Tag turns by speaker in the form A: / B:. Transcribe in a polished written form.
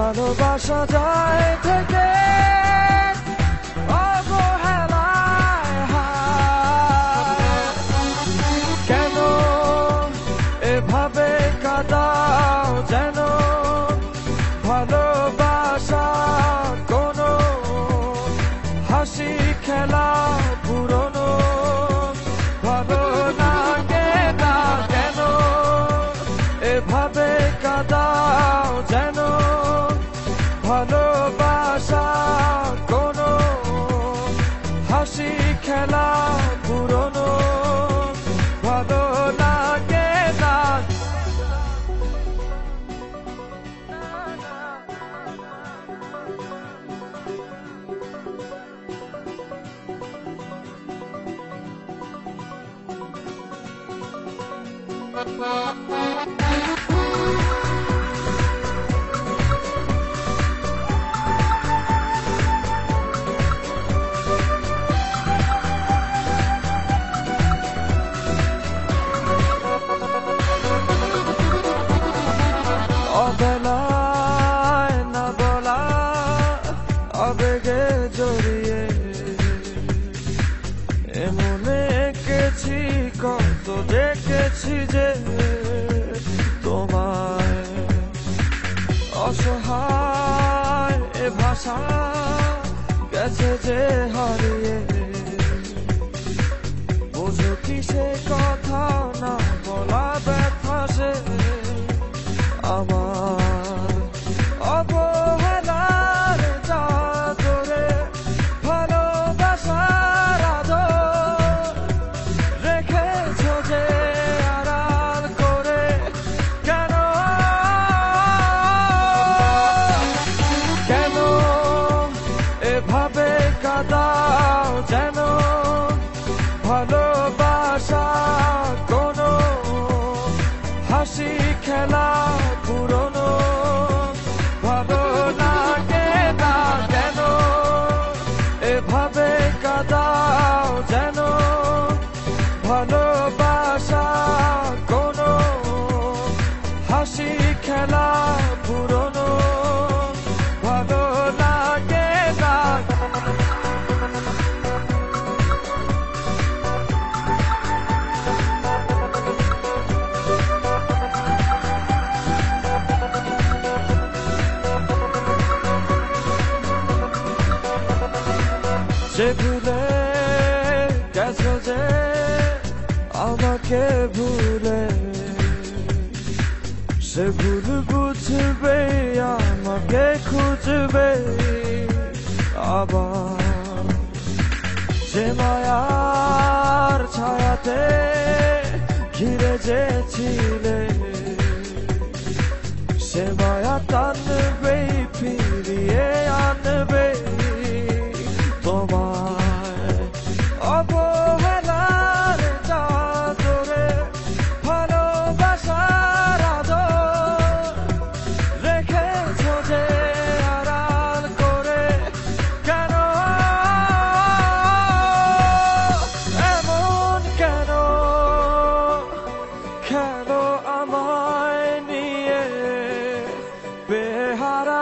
A: ভালোবাসা যায় থেকে অবহেলায় হায়। কেন এভাবে কাঁদাও যেন ভালোবাসা কোনো হাসি খেলা পুরনো ভালো লাগে না। কেন এভাবে কাঁদাও যেন ভালোবাসা কোনো হাসি খেলা পুরনো ভালো লাগে না। অবেলায় না বলা আবেগে জড়িয়ে এমনে এঁকেছি কত দেখেছি যে তোমায় অসহায় এ ভাষা গেছে যে হারিয়ে বুঝো কি সে কথা না বলা ব্যথা সে আমার অবহেলার চাদরে ভালোবাসার আদর রেখেছ যে আড়াল করে। কেন কেন এভাবে কাঁদাও যেন ভালোবাসা কোনো হাসি খেলা পুরনো ভালো লাগে না। কেন এভাবে কাঁদাও যেন ভালোবাসা কোনো হাসি খেলা পুরনো ভালো লাগে না। সে ভুলে গেছো যে আমাকে ভুলে সে ভুল বুঝবে আমাকে খুঁজবে আবার। যে মায়ার ছায়াতে ঘিরে যে ছিলে সে মায়া টানবে ফিরিয়ে আনবে তোমায় অবহেলার চাদরে ভালোবাসার আদর রেখেছ যে আড়াল করে। কেন এমন কেন খেলো আমায় নিয়ে বেহারা